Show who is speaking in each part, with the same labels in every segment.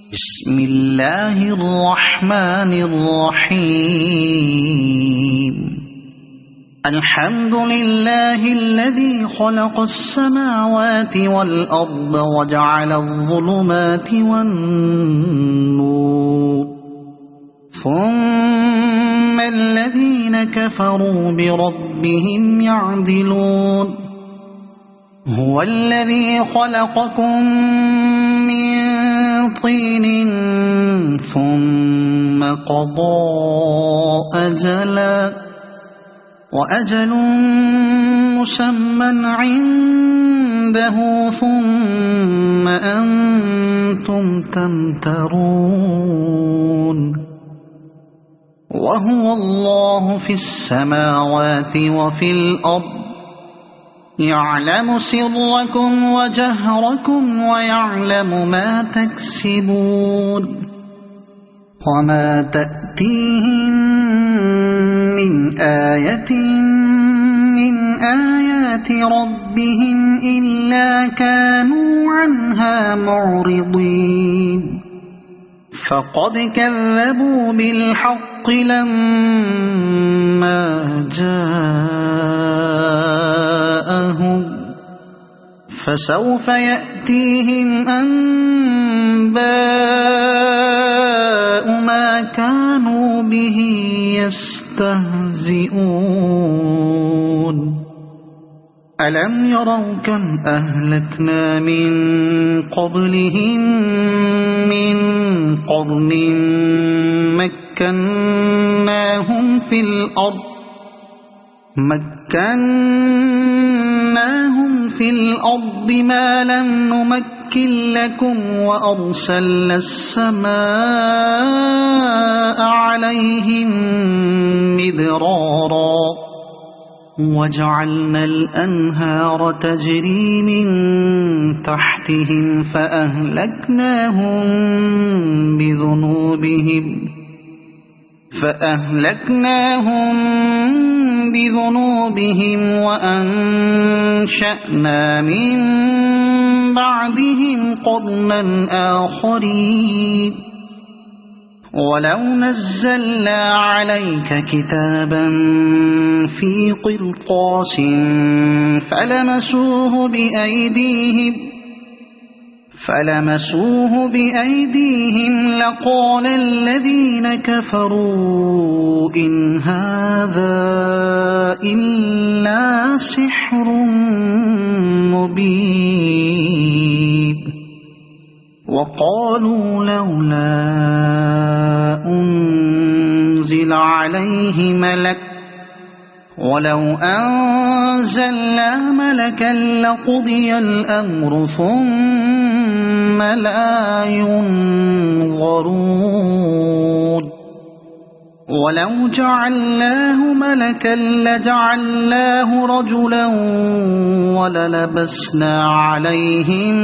Speaker 1: بسم الله الرحمن الرحيم. الحمد لله الذي خلق السماوات والأرض وجعل الظلمات والنور، ثم الذين كفروا بربهم يعدلون. هو الذي خلقكم من طين ثم قضى أجلا وأجل مسمى عنده ثم أنتم تمترون. وهو الله في السماوات وفي الأرض، يعلم سركم وجهركم ويعلم ما تكسبون. وما تأتيهم من آية من آيات ربهم إلا كانوا عنها معرضين. فقد كذبوا بالحق لما جاءهم، فسوف يأتيهم أنباء ما كانوا به يستهزئون. ألم يروا كم أهلكنا من قبلهم من قرن مكناهم في الأرض ما لم نمكن لكم، وأرسلنا السماء عليهم مدرارا، وجعلنا الأنهار تجري من تحتهم فأهلكناهم بذنوبهم وأنشأنا من بعدهم قرنا آخرين. ولو نزلنا عليك كتابا في قرطاس فلمسوه بأيديهم لقال الذين كفروا إن هذا إلا سحر مبين. وقالوا لولا أنزل عليه ملك، ولو أنزلنا ملكا لقضي الأمر ثم لا ينظرون. ولو جعلناه ملكا لجعلناه رجلا وللبسنا عليهم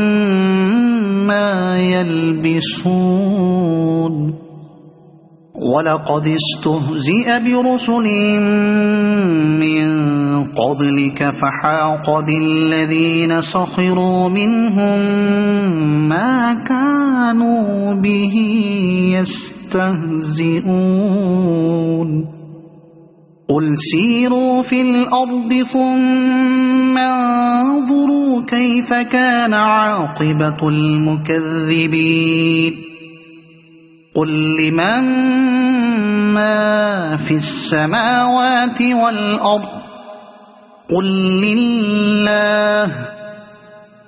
Speaker 1: ما يلبسون. ولقد استهزئ برسل من قبلك فحاق بالذين سخروا منهم ما كانوا به يستهزئون. قل سيروا في الأرض ثم انظروا كيف كان عاقبة المكذبين. قل لمن ما في السماوات والأرض، قل لله.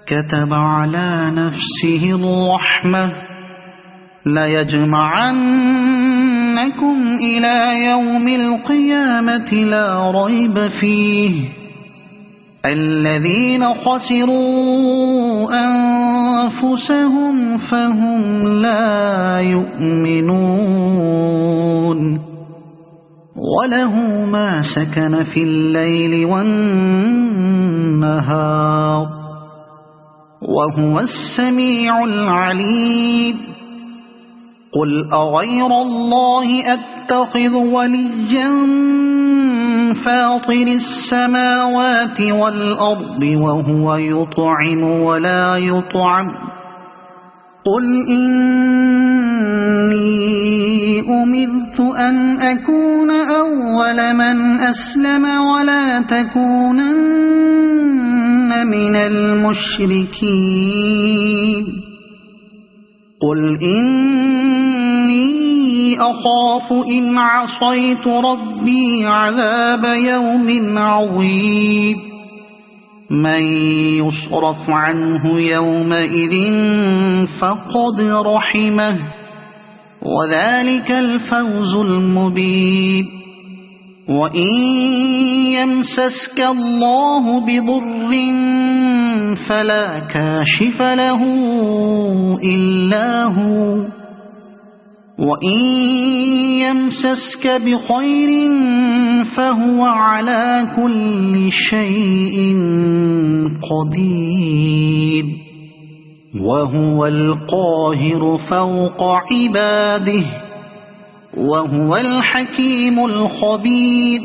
Speaker 1: كتب على نفسه الرحمة ليجمعنكم إلى يوم القيامة لا ريب فيه. الذين خسروا أنفسهم فهم لا يؤمنون. وله ما سكن في الليل والنهار، وهو السميع العليم. قل أغير الله أتخذ وليا فاطر السماوات والأرض وهو يطعم ولا يطعم قل إني أمرت أن أكون أول من أسلم ولا تكونن من المشركين قل إني أخاف إن عصيت ربي عذاب يوم عظيم من يصرف عنه يومئذ فقد رحمه وذلك الفوز المبين وإن يمسسك الله بضر فلا كاشف له إلا هو وإن يمسسك بخير فهو على كل شيء قدير وهو القاهر فوق عباده وهو الحكيم الخبير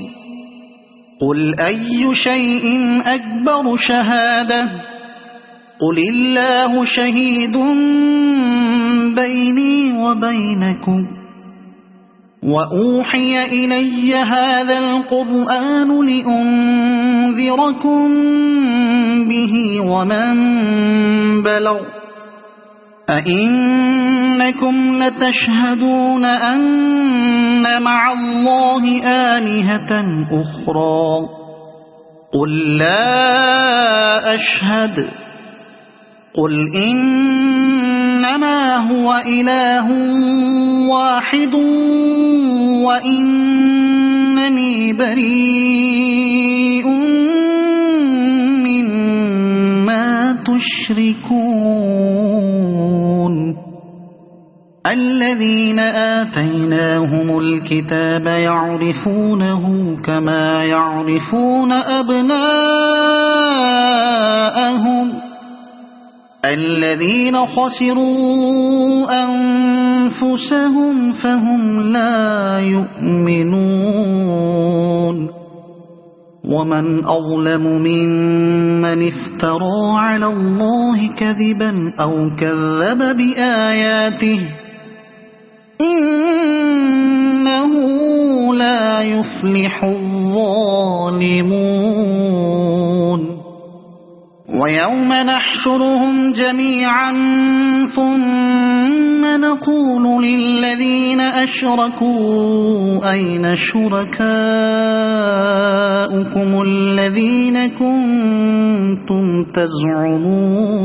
Speaker 1: قل أي شيء أكبر شهادة قل الله شهيد بيني وبينكم وأوحي إلي هذا القرآن لأنذركم به ومن بلغ أئنكم لتشهدون أن مع الله آلهة أخرى قل لا أشهد قل إنما هو إله واحد وإنني بريء مما تشركون الذين آتيناهم الكتاب يعرفونه كما يعرفون أبناءهم الذين خسروا أنفسهم فهم لا يؤمنون ومن أظلم ممن افترى على الله كذبا أو كذب بآياته إنه لا يفلح الظالمون ويوم نحشرهم جميعا ثم نقول للذين أشركوا أين شركاؤكم الذين كنتم تزعمون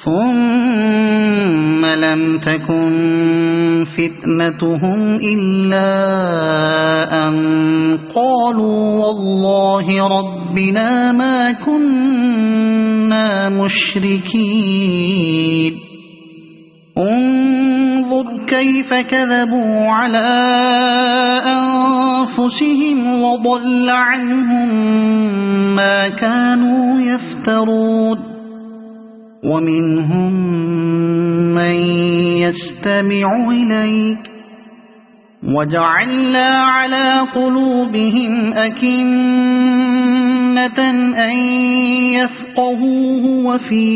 Speaker 1: ثم لم تكن فتنتهم إلا أن قالوا والله ربنا ما كنا مشركين انظر كيف كذبوا على أنفسهم وضل عنهم ما كانوا يفترون ومنهم من يستمع إليك وجعلنا على قلوبهم أكنة أن يفقهوه وفي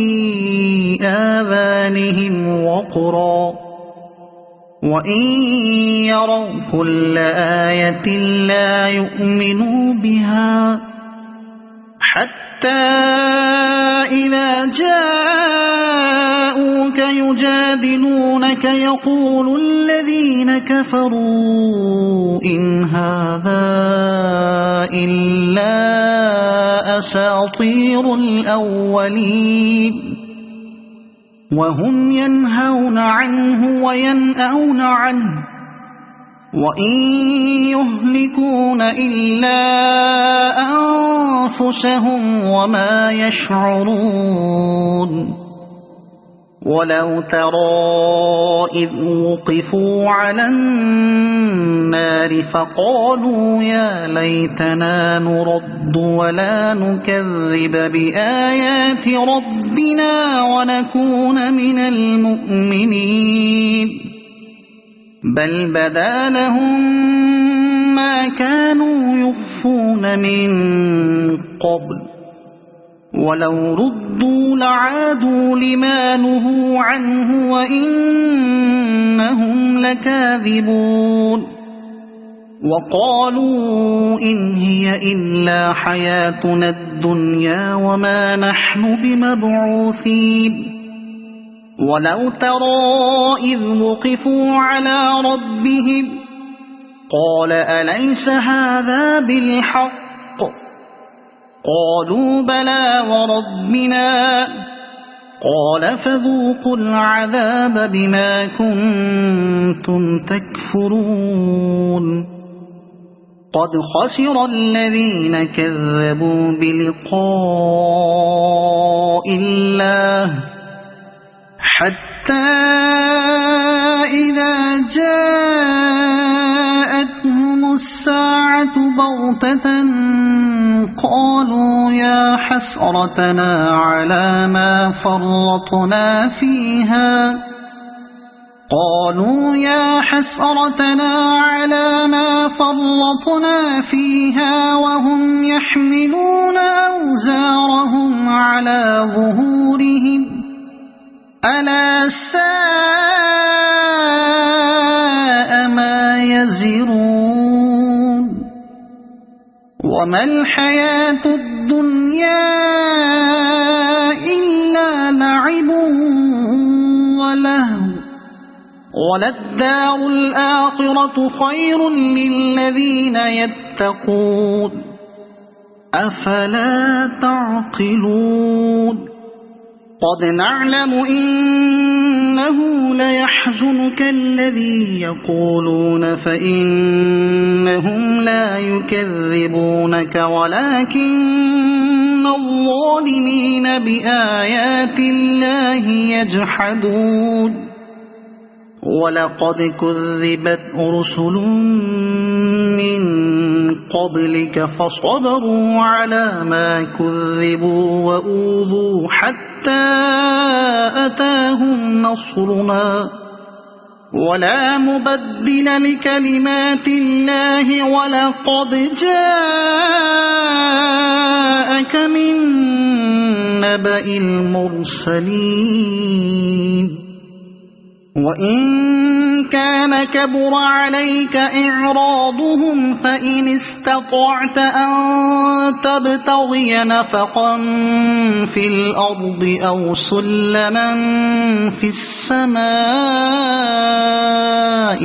Speaker 1: آذانهم وقرا وإن يروا كل آية لا يؤمنوا بها حتى إذا جاءوك يجادلونك يقول الذين كفروا إن هذا إلا أساطير الأولين وهم ينهون عنه وينأون عنه وإن يهلكون إلا أنفسهم وما يشعرون ولو ترى إذ وقفوا على النار فقالوا يا ليتنا نرد ولا نكذب بآيات ربنا ونكون من المؤمنين بل بدا لهم ما كانوا يخفون من قبل ولو ردوا لعادوا لما نهوا عنه وإنهم لكاذبون وقالوا إن هي إلا حياتنا الدنيا وما نحن بمبعوثين ولو ترى إذ وقفوا على ربهم قال أليس هذا بالحق قالوا بلى وربنا قال فذوقوا العذاب بما كنتم تكفرون قد خسر الذين كذبوا بلقاء الله حتى إذا جاءتهم الساعة بغتة قالوا يا حسرتنا على ما فرطنا فيها وهم يحملون أوزارهم على ظهورهم ألا ساء ما يزرون وما الحياة الدنيا إلا لعب ولهو وللدار الآخرة خير للذين يتقون أفلا تعقلون قد نعلم إنه ليحزنك الذي يقولون فإنهم لا يكذبونك ولكن الظالمين بآيات الله يجحدون ولقد كذبت رسل من قبلك فصبروا على ما كذبوا وأوذوا حتى أتاهم نصرنا ولا مبدل لكلمات الله ولقد جاءك من نبأ المرسلين وإن كان كبر عليك إعراضهم فإن استطعت أن تبتغي نفقا في الأرض أو سلما في السماء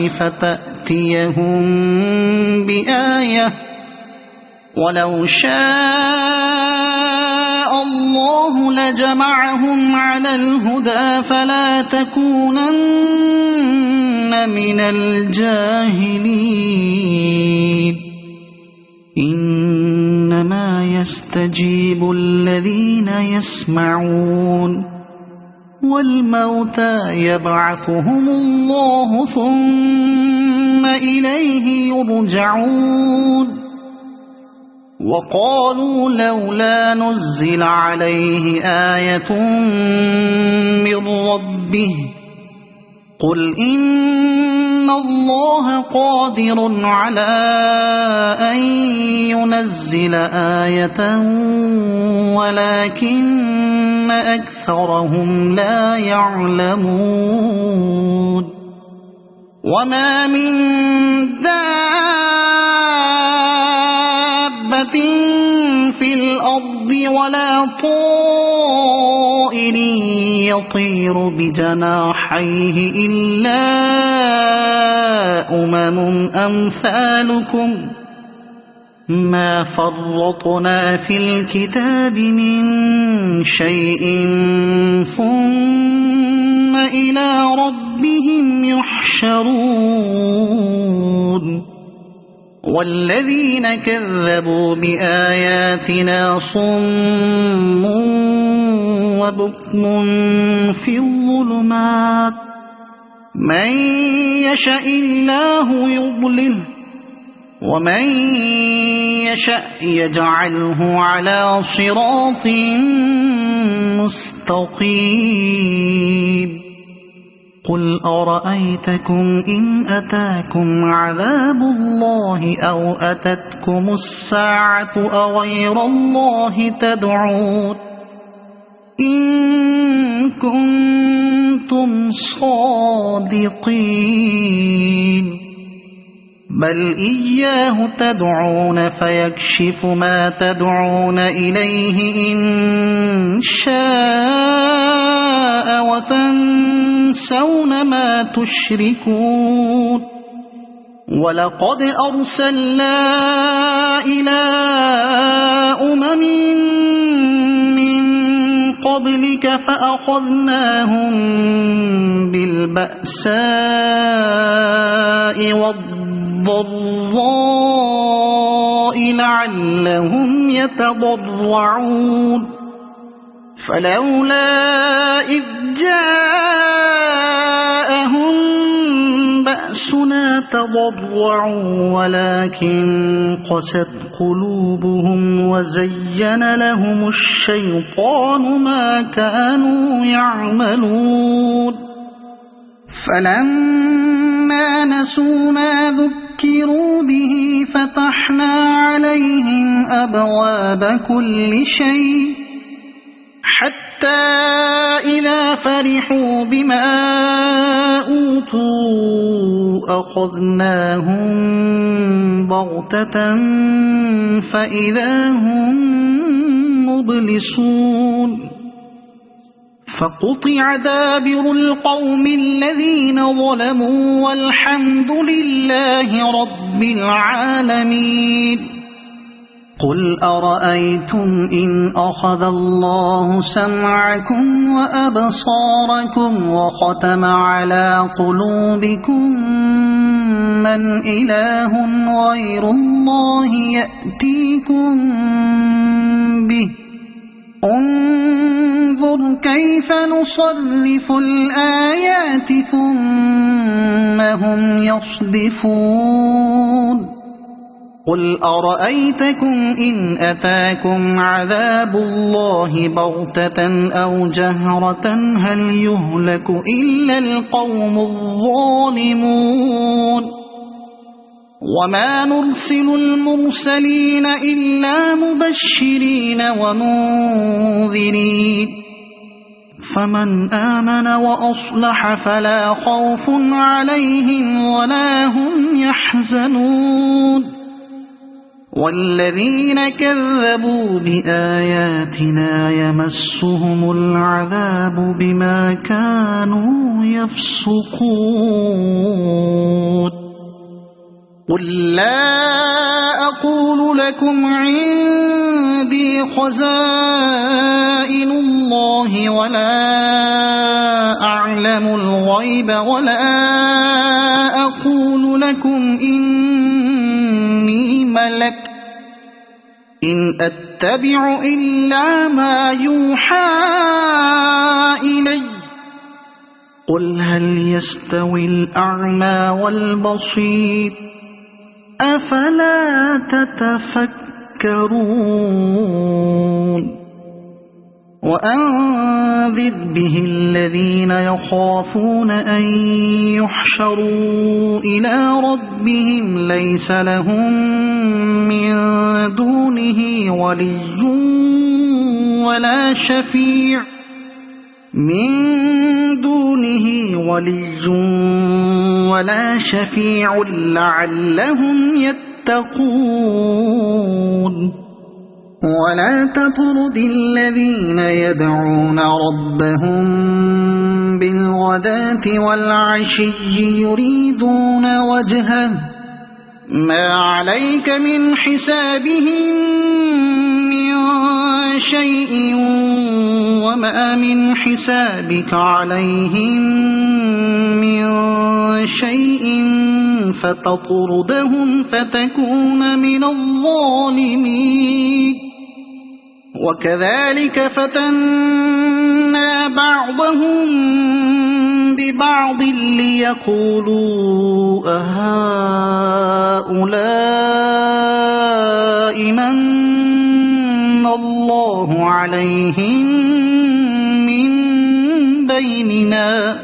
Speaker 1: فتأتيهم بآية ولو شاء الله لجمعهم على الهدى فلا تكونن من الجاهلين إنما يستجيب الذين يسمعون والموتى يبعثهم الله ثم إليه يرجعون وقالوا لولا نزل عليه آية من ربه قل إن الله قادر على أن ينزل آية ولكن أكثرهم لا يعلمون وما من في الأرض ولا طائر يطير بجناحيه إلا أمثالكم ما فرطنا في الكتاب من شيء ثم إلى ربهم يحشرون والذين كذبوا بآياتنا صم وبكم في الظلمات من يشاء الله يضلله ومن يشاء يجعله على صراط مستقيم قل أرأيتكم إن أتاكم عذاب الله أو أتتكم الساعة أغير الله تدعون إن كنتم صادقين بل إياه تدعون فيكشف ما تدعون إليه إن شاء وتنسون ما تشركون ولقد أرسلنا إلى أمم من قبلك فأخذناهم بالبأساء والضراء لعلهم يتضرعون فلولا إذ جاءهم بأسنا تضرعوا ولكن قست قلوبهم وزين لهم الشيطان ما كانوا يعملون فلما نسوا ما ذكروا به فتحنا عليهم أبواب كل شيء حتى إذا فرحوا بما أوتوا أخذناهم بغتة فإذا هم مبلسون فقطع دابر القوم الذين ظلموا والحمد لله رب العالمين قل أرأيتم إن أخذ الله سمعكم وأبصاركم وختم على قلوبكم من إله غير الله يأتيكم به انظر كيف نصرف الآيات ثم هم يصدفون قل أرأيتكم إن أتاكم عذاب الله بغتة أو جهرة هل يهلك إلا القوم الظالمون وما نرسل المرسلين إلا مبشرين ومنذرين فمن آمن وأصلح فلا خوف عليهم ولا هم يحزنون والذين كذبوا بآياتنا يمسهم العذاب بما كانوا يفسقون قل لا أقول لكم عندي خزائن الله ولا أعلم الغيب ولا أقول لكم إني ملك إن أتبع إلا ما يوحى إلي قل هل يستوي الأعمى والبصير أفلا تتفكرون وأنذر به الذين يخافون أن يحشروا إلى ربهم ليس لهم من دونه ولي ولا شفيع لعلهم يتقون ولا تطرد الذين يدعون ربهم بالغداة والعشي يريدون وجهه ما عليك من حسابهم من شيء وما من حسابك عليهم من شيء فتطردهم فتكون من الظالمين وكذلك فتنا بعضهم ببعض ليقولوا أهؤلاء من الله عليهم من بيننا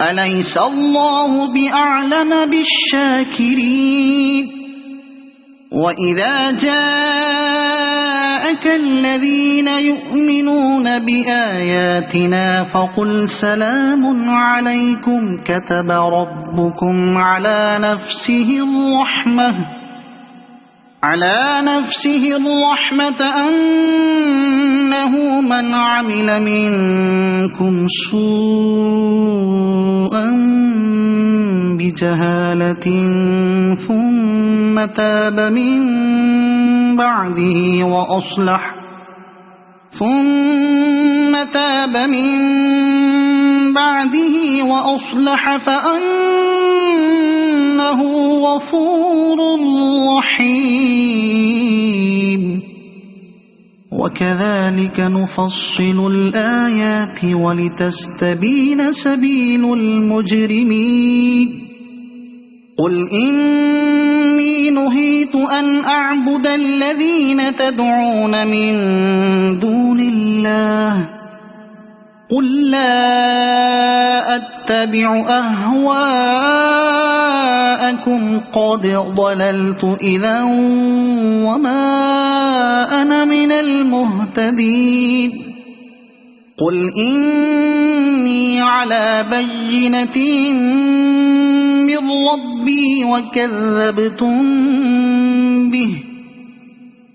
Speaker 1: أليس الله بأعلم بالشاكرين وإذا جاءك الذين الذين يؤمنون بآياتنا فقل سلام عليكم كتب ربكم على نفسه الرحمة أنه من عمل منكم سوءا بجهالة ثم تاب من بعده وأصلح فأنه غفور رحيم. وكذلك نفصل الآيات ولتستبين سبيل المجرمين. قل إني نهيت أن أعبد الذين تدعون من دون الله قل لا أتبع أهواءكم قد ضللت إذا وما أنا من المهتدين. قل إني على بينة من ربي وكذبتم به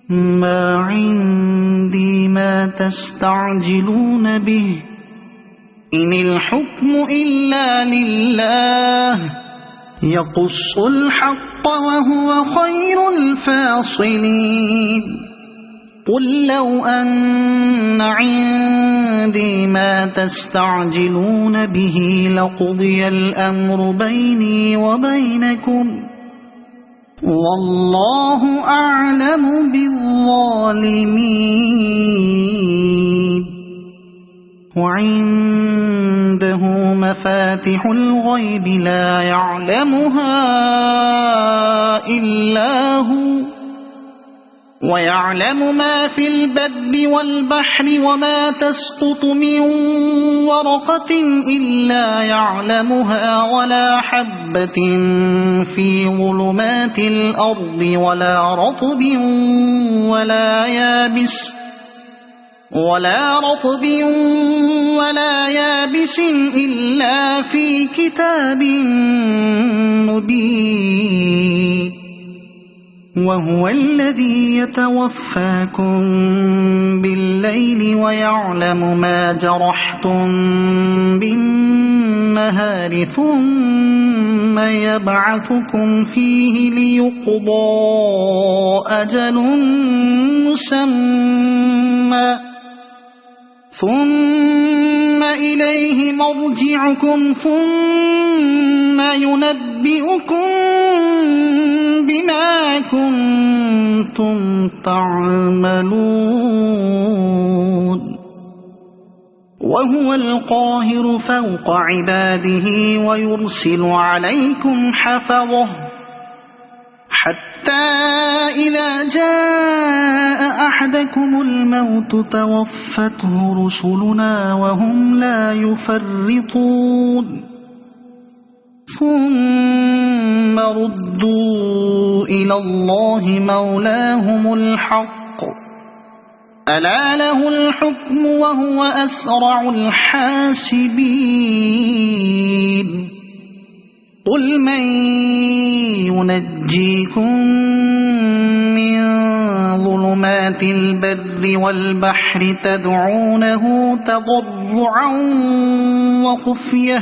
Speaker 1: ما عندي ما تستعجلون به إن الحكم إلا لله يقص الحق وهو خير الفاصلين. قل لو أن عندي ما تستعجلون به لقضي الأمر بيني وبينكم والله أعلم بالظالمين. وعنده مفاتح الغيب لا يعلمها إلا هو ويعلم ما في البر والبحر وما تسقط من ورقة إلا يعلمها ولا حبة في ظلمات الأرض ولا رطب ولا يابس إلا في كتاب مبين. وهو الذي يتوفاكم بالليل ويعلم ما جرحتم بالنهار ثم يبعثكم فيه ليقضى أجل مسمى ثم إليه مرجعكم ثم ينبئكم بما كنتم تعملون. وهو القاهر فوق عباده ويرسل عليكم حفظه حتى إذا جاء أحدكم الموت توفته رسلنا وهم لا يفرطون ثم ردوا إلى الله مولاهم الحق ألا له الحكم وهو أسرع الحاسبين. قل من ينجيكم من ظلمات البر والبحر تدعونه تضرعا وخفية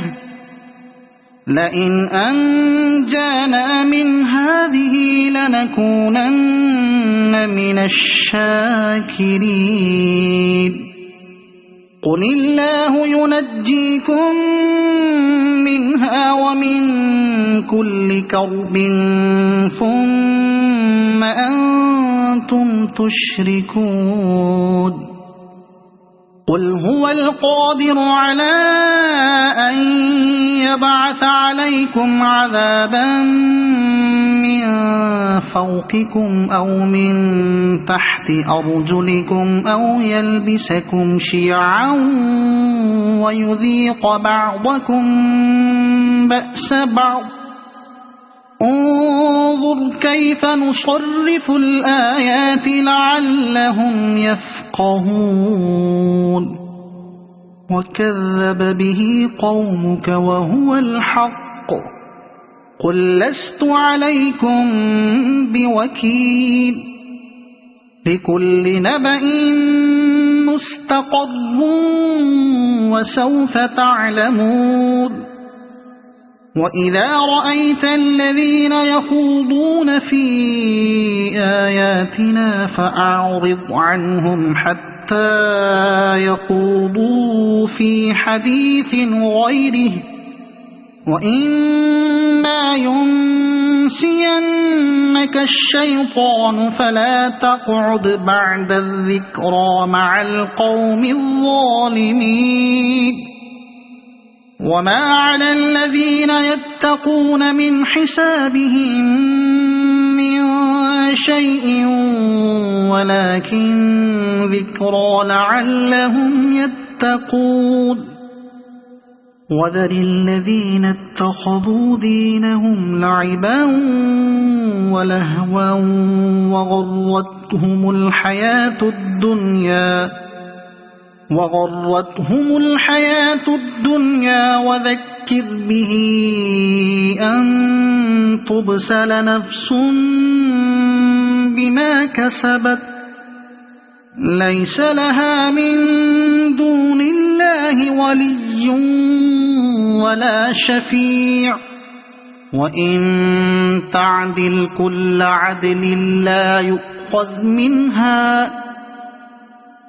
Speaker 1: لئن أنجانا من هذه لنكونن من الشاكرين. قل الله ينجيكم منها ومن كل كرب ثم أنتم تشركون. قل هو القادر على أن يبعث عليكم عذابا من فوقكم أو من تحت أرجلكم أو يلبسكم شيعا ويذيق بعضكم بأس بعض. انظر كيف نصرف الآيات لعلهم يفقهون. يفقهون وكذب به قومك وهو الحق قل لست عليكم بوكيل لكل نبأ مستقر وسوف تعلمون وإذا رأيت الذين يخوضون في آياتنا فأعرض عنهم حتى يخوضوا في حديث غيره وإما ينسينك الشيطان فلا تقعد بعد الذكرى مع القوم الظالمين وما على الذين يتقون من حسابهم من شيء ولكن ذكرى لعلهم يتقون وذر الذين اتخذوا دينهم لعبا ولهوا وغرتهم الحياة الدنيا وذكر به أن تبسل نفس بما كسبت ليس لها من دون الله ولي ولا شفيع وإن تعدل كل عدل لا يؤخذ منها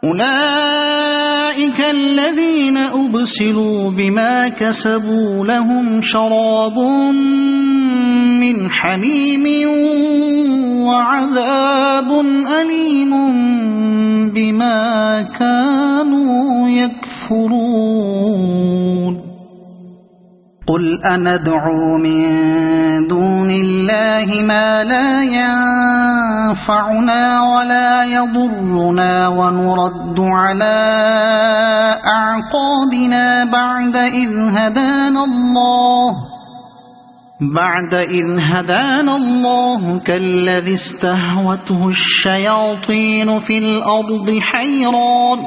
Speaker 1: أولئك الذين أبسلوا بما كسبوا لهم شراب من حميم وعذاب أليم بما كانوا يكفرون قل أندعو من دون الله ما لا ينفعنا ولا يضرنا ونرد على أعقابنا بعد إذ هدانا الله كالذي استهوته الشياطين في الأرض حيران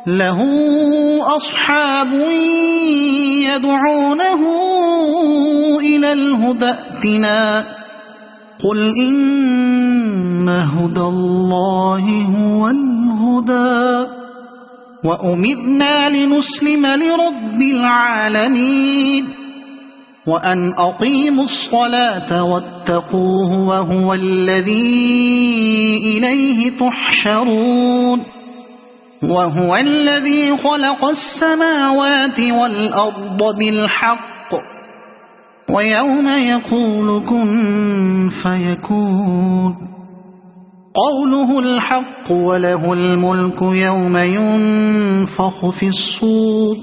Speaker 1: له أصحاب يدعونه إلى الهدى ائتنا قل إن هدى الله هو الهدى وأمرنا لنسلم لرب العالمين وأن أقيموا الصلاة واتقوه وهو الذي إليه تحشرون وهو الذي خلق السماوات والأرض بالحق ويوم يقول كن فيكون قوله الحق وله الملك يوم ينفخ في الصور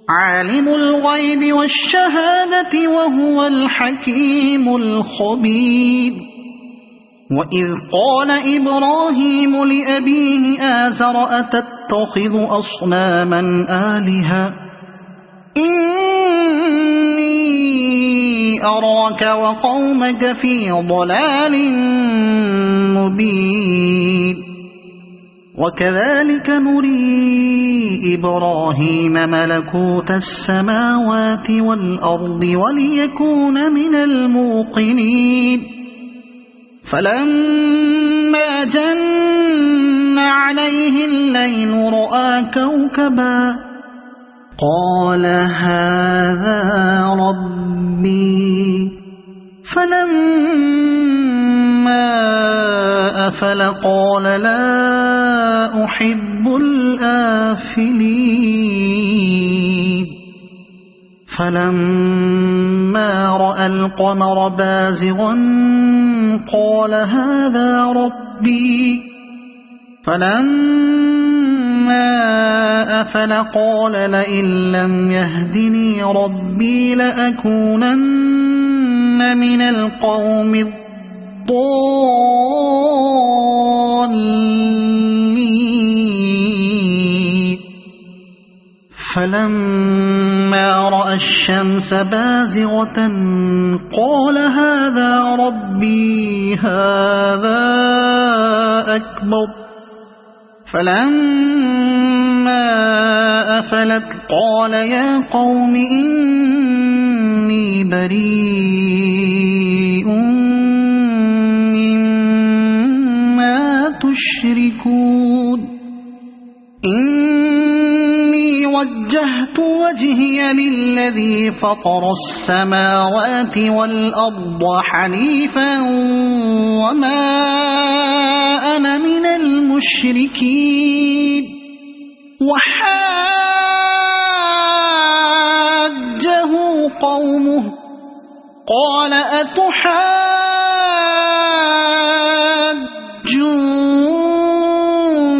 Speaker 1: عالم الغيب والشهادة وهو الحكيم الخبير وإذ قال إبراهيم لأبيه آزر أتتخذ أصناما آلهة إني أراك وقومك في ضلال مبين وكذلك نري إبراهيم ملكوت السماوات والأرض وليكون من الموقنين فلما جن عليه الليل رأى كوكبا قال هذا ربي فلما أفل قال لا أحب الآفلين فلما رأى القمر بازغا قال هذا ربي فلما أفل قال لئن لم يهدني ربي لأكونن من القوم الضالين فلما رأى الشمس بازغة قال هذا ربي هذا أكبر فلما أفلت قال يا قوم إني بريء مما تشركون إني وجهت وجهي للذي فطر السماوات والأرض حنيفا وما أنا من المشركين وحاجه قومه قال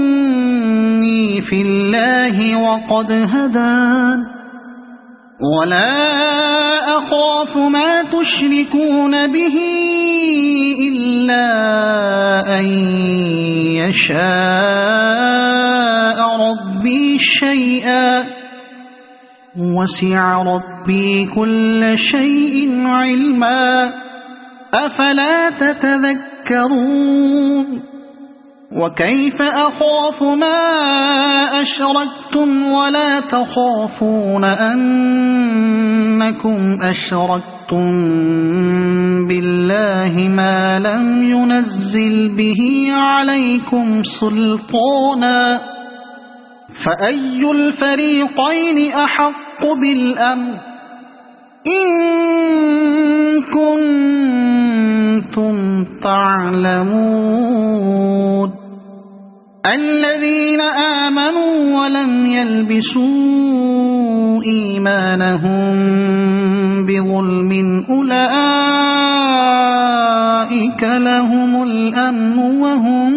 Speaker 1: أتحاجوني في الله وقد هدان ولا أخاف ما تشركون به إلا أن يشاء ربي شيئا وسع ربي كل شيء علما أفلا تتذكرون وكيف أخاف ما أشركتم ولا تخافون أنكم أشركتم بالله ما لم ينزل به عليكم سلطانا فأي الفريقين أحق بالأمن إن كنتم تعلمون الذين آمنوا ولم يلبسوا إيمانهم بظلم أولئك لهم الأمن وهم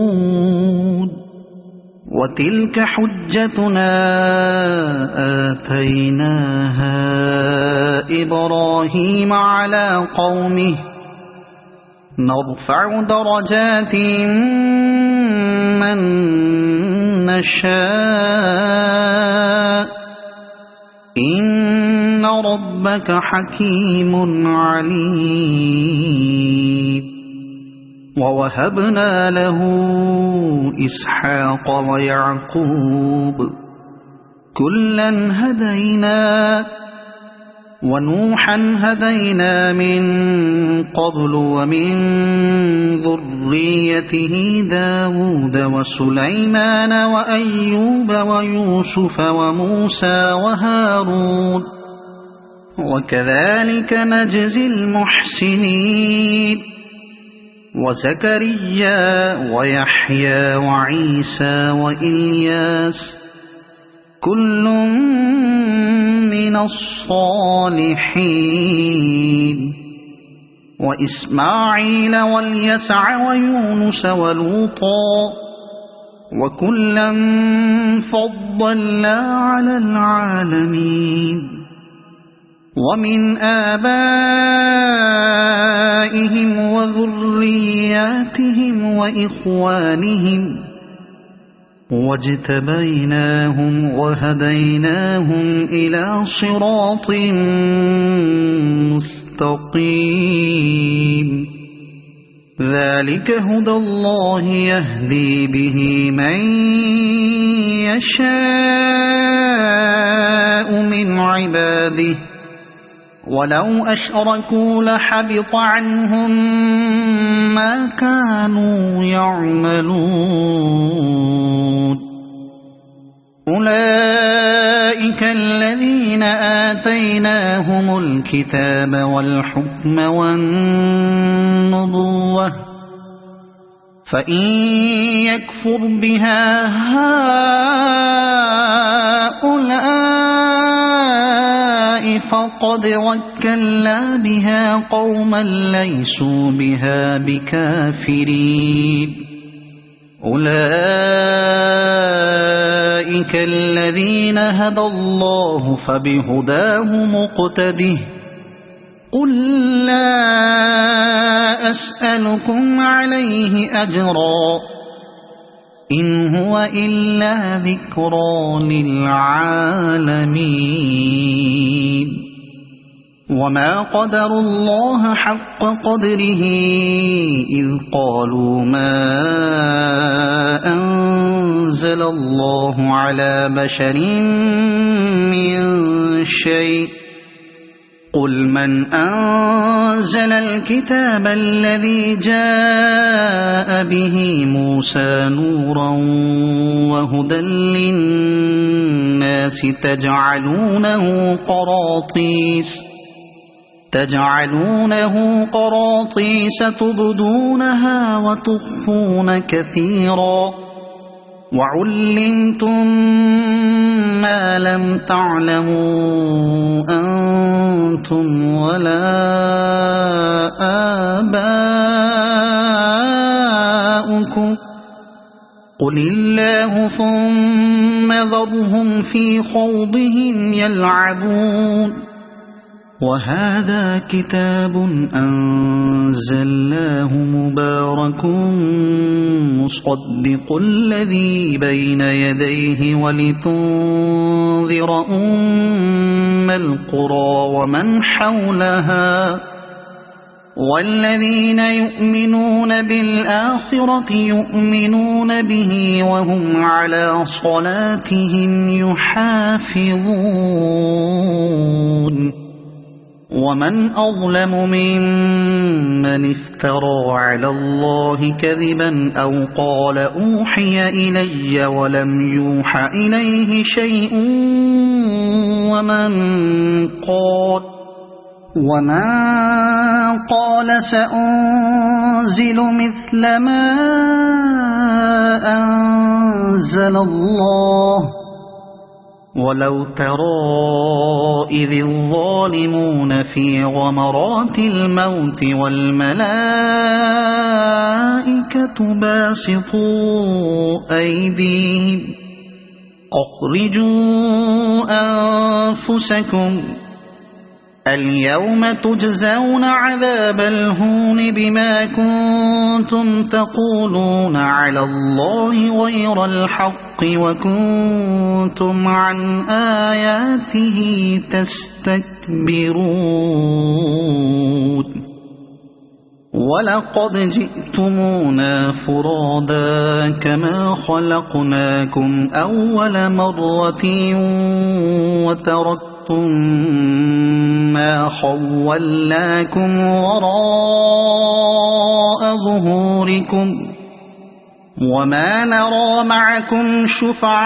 Speaker 1: مهتدون وتلك حجتنا آتيناها إبراهيم على قومه نرفع درجات من نشاء إن ربك حكيم عليم ووهبنا له إسحاق ويعقوب كلا هدينا ونوحا هدينا من قبل ومن ذريته داود وسليمان وأيوب ويوسف وموسى وهارون وكذلك نجزي المحسنين وزكريا ويحيى وعيسى وإلياس كل من الصالحين وإسماعيل واليسع ويونس ولوطا وكلا فضلنا على العالمين ومن آبائهم وذرياتهم وإخوانهم واجتبيناهم وهديناهم إلى صراط مستقيم ذلك هدى الله يهدي به من يشاء من عباده ولو أشركوا لحبط عنهم ما كانوا يعملون أولئك الذين آتيناهم الكتاب والحكم والنبوة فإن يكفر بها هؤلاء فقد وكلنا بها قوما ليسوا بها بكافرين أولئك الذين هدى الله فبهداه مقتده قل لا أسألكم عليه أجرا إن هو إلا ذكرى للعالمين وما قدروا الله حق قدره إذ قالوا ما أنزل الله على بشر من شيء قل من أنزل الكتاب الذي جاء به موسى نورا وهدى للناس تجعلونه قراطيس تبدونها وتخفون كثيرا وعلمتم ما لم تعلموا أنتم ولا آباؤكم قل الله ثم ذرهم في خوضهم يلعبون وهذا كتاب أنزلناه مبارك مصدق الذي بين يديه ولتنذر أم القرى ومن حولها والذين يؤمنون بالآخرة يؤمنون به وهم على صلاتهم يحافظون ومن أظلم ممن افترى على الله كذبا أو قال أوحي إلي ولم يوح إليه شيء ومن قال سأنزل مثل ما أنزل الله ولو ترى إذ الظالمون في غمرات الموت والملائكة باسطوا أيديهم أخرجوا أنفسكم اليوم تجزون عذاب الهون بما كنتم تقولون على الله غير الحق وكنتم عن آياته تستكبرون ولقد جئتمونا فرادا كما خلقناكم أول مرة وتركتم ما خولناكم وراء ظهوركم وما نرى معكم شفعاءكم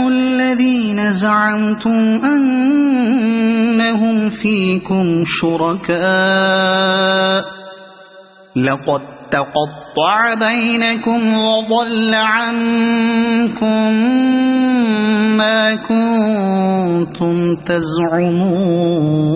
Speaker 1: الذين زعمتم أنهم فيكم شركاء لقد تقطع بينكم وضل عنكم ما كنتم تزعمون